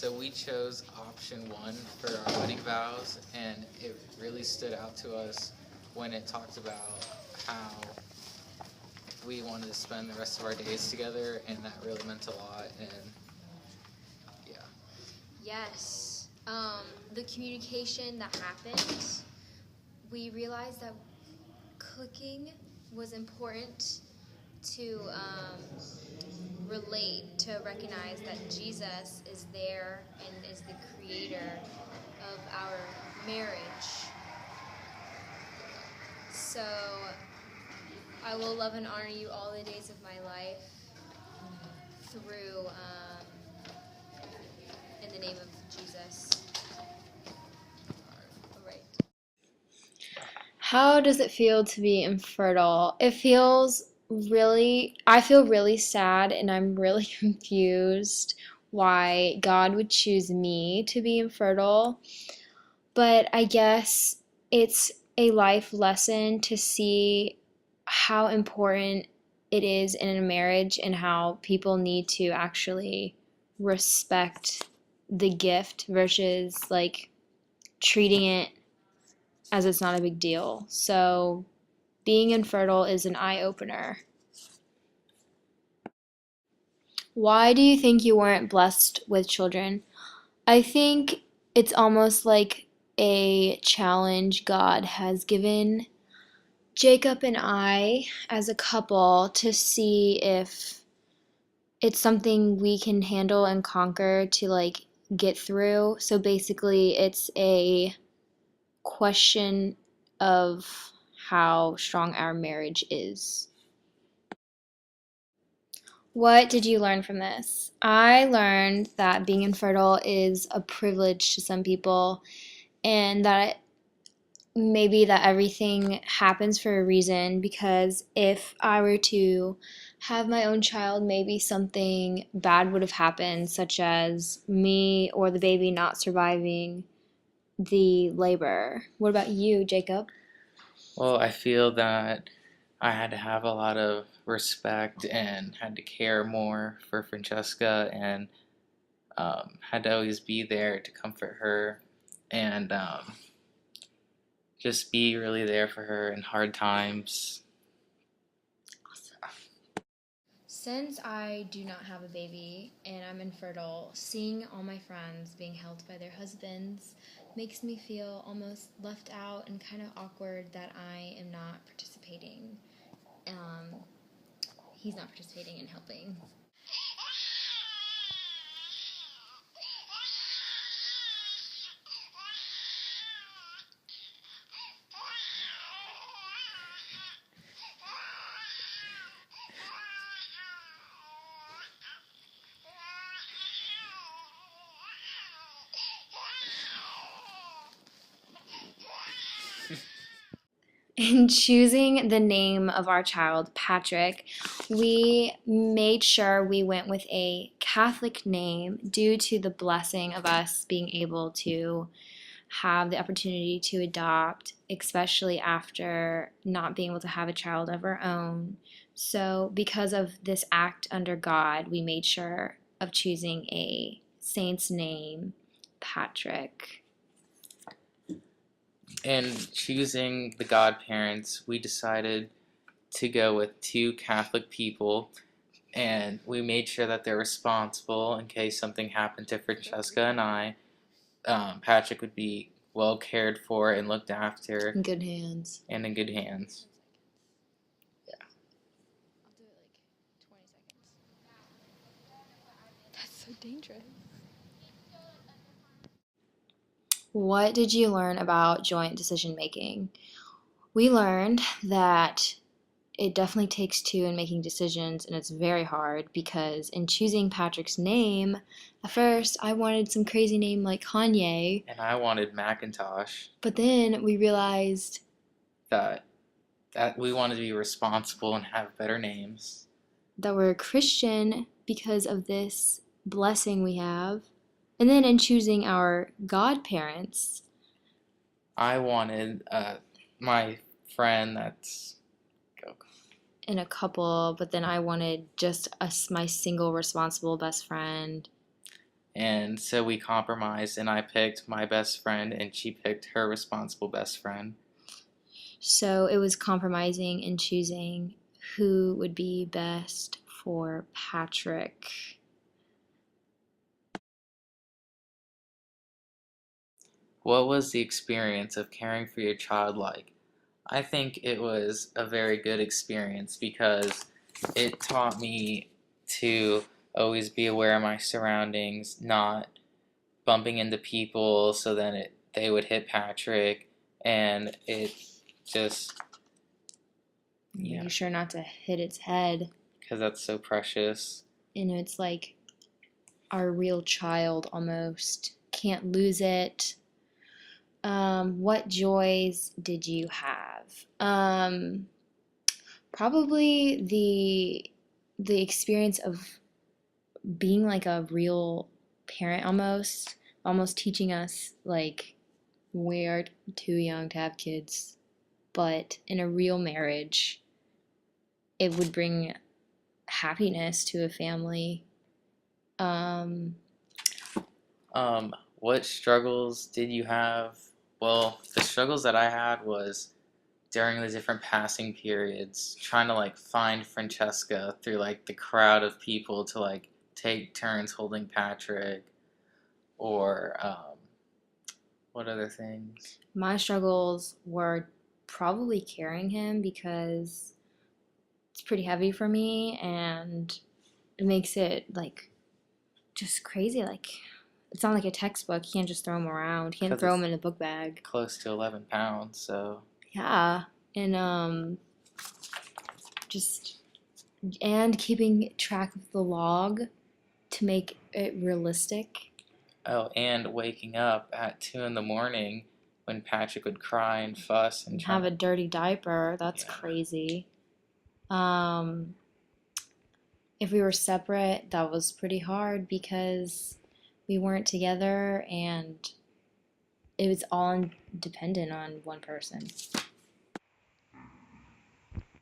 So we chose option one for our wedding vows, and it really stood out to us when it talked about how we wanted to spend the rest of our days together, and that really meant a lot. And yeah. Yes. The communication that happened, we realized that cooking was important to relate, to recognize that Jesus is there and is the creator of our marriage. So I will love and honor you all the days of my life through, in the name of Jesus. All right. How does it feel to be infertile? I feel really sad, and I'm really confused why God would choose me to be infertile. But I guess it's a life lesson to see how important it is in a marriage and how people need to actually respect the gift versus like treating it as it's not a big deal. So being infertile is an eye-opener. Why do you think you weren't blessed with children? I think it's almost like a challenge God has given Jacob and I as a couple to see if it's something we can handle and conquer to like get through. So basically it's a question of how strong our marriage is. What did you learn from this? I learned that being infertile is a privilege to some people, and that maybe that everything happens for a reason, because if I were to have my own child, maybe something bad would have happened, such as me or the baby not surviving the labor. What about you, Jacob? Well, I feel that I had to have a lot of respect and had to care more for Francesca, and had to always be there to comfort her, and just be really there for her in hard times. Since I do not have a baby and I'm infertile, seeing all my friends being held by their husbands makes me feel almost left out and kind of awkward that I am not participating. He's not participating in helping. In choosing the name of our child, Patrick, we made sure we went with a Catholic name due to the blessing of us being able to have the opportunity to adopt, especially after not being able to have a child of our own. So, because of this act under God, we made sure of choosing a saint's name, Patrick. In choosing the godparents, we decided to go with two Catholic people, and we made sure that they're responsible in case something happened to Francesca and I. Patrick would be well cared for and looked after, In good hands. and in good hands. I'll do it like 20 seconds. That's so dangerous. What did you learn about joint decision making? We learned that it definitely takes two in making decisions, and it's very hard because in choosing Patrick's name, at first I wanted some crazy name like Kanye, And I wanted Macintosh. but then we realized That we wanted to be responsible and have better names. that we're a Christian because of this blessing we have. And then in choosing our godparents, I wanted my friend that's in a couple, but then I wanted just us, my single responsible best friend. And so we compromised, and I picked my best friend, and she picked her responsible best friend. So it was compromising and choosing who would be best for Patrick. What was the experience of caring for your child like? I think it was a very good experience because it taught me to always be aware of my surroundings, not bumping into people so then they would hit Patrick, and it just, yeah, Making sure not to hit its head. because that's so precious. And it's like our real child almost. Can't lose it. What joys did you have? Probably the experience of being like a real parent almost teaching us like we are too young to have kids, but in a real marriage, it would bring happiness to a family. Um, What struggles did you have? Well, the struggles that I had was during the different passing periods, trying to like find Francesca through like the crowd of people to like take turns holding Patrick, or what other things? my struggles were probably carrying him because it's pretty heavy for me and it makes it like just crazy. Like it's not like a textbook. You can't just throw them around. You can't Because throw them it's in a book bag. close to 11 pounds, so. Yeah, and just and keeping track of the log to make it realistic. Oh, and waking up at 2 in the morning when Patrick would cry and fuss and And try have a to. dirty diaper. That's Yeah. crazy. Um, if we were separate, that was pretty hard because we weren't together and it was all dependent on one person.